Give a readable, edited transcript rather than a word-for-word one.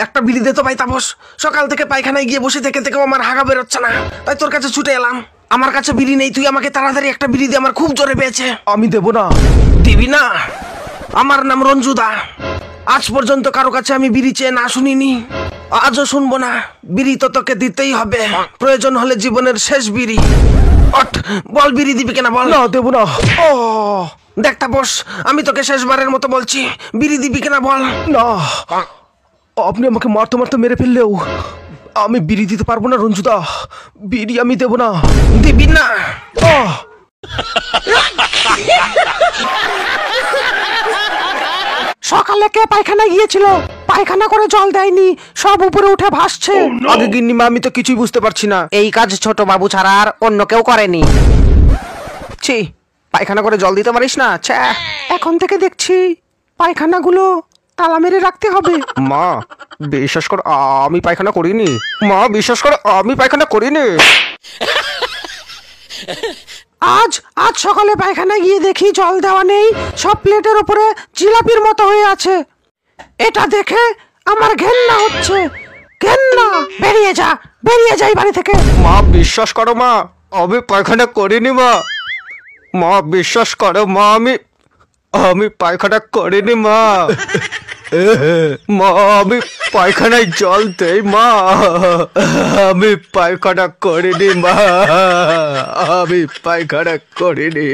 একটা বিড়ি দে তো ভাই তাপস। সকাল থেকে পায়খানায় গিয়ে বসে থেকে থেকেও আমার হাগা বেরোচ্ছে না, তাই তোর কাছে ছুটে এলাম। আমার কাছে বিড়ি নেই, তুই আমাকে তাড়াতাড়ি একটা বিড়ি দে, আমার খুব জোরে পেয়েছে। আমি দেব না। দিবি না? আমার নাম রঞ্জুদা, আজ পর্যন্ত কারো কাছে আমি বিড়ি চেয়ে না শুনিনি, আজও শুনবো না। বিড়ি তো তোকে দিতেই হবে, প্রয়োজন হলে জীবনের শেষ বিড়ি। বল বিড়ি দিবি কিনা বল। না দেব না। ও দেখ তাপস, আমি তোকে শেষবারের মতো বলছি, বিড়ি দিবি কিনা বল। না, আপনি আমাকে মারতে মারতে মেরে ফেললেও আমি বিড়ি দিতে পারবো না রঞ্জুদা, বিড়ি আমি দেব না। দিবি না? সকালে কে পায়খানা গিয়েছিল, পায়খানা করে জল দেয়নি, সব উপরে উঠে ভাসছে। আগে গিন্নিমা, আমি তো কিছুই বুঝতে পারছি না। এই কাজ ছোট বাবু ছাড়া আর অন্য কেউ করেনি। ছি, পায়খানা করে জল দিতে পারিস না? ছ্যা। এখন থেকে দেখছি পায়খানাগুলো তালা মেরে রাখতে হবে। মা বিশ্বাস কর, আমি পায়খানা করিনি। মা বিশ্বাস কর, আমি পায়খানা করিনি। আজ সকালে পায়খানা গিয়ে দেখি জল দেওয়া নেই, সব প্লেটের উপরে জিলাপির মতো হয়ে আছে। এটা দেখে আমার ঘেন্না হচ্ছে, ঘেন্না। বেরিয়ে যা, বেরিয়ে যাই বাড়ি থেকে। মা বিশ্বাস করো, মা আমি পায়খানা করিনি। মা বিশ্বাস করো, মা আমি পায়খানা করিনি। মা আমি পায়খানায় জল দেই। মা আমি পায়খানা করিনি। মা আমি পায়খানা করিনি।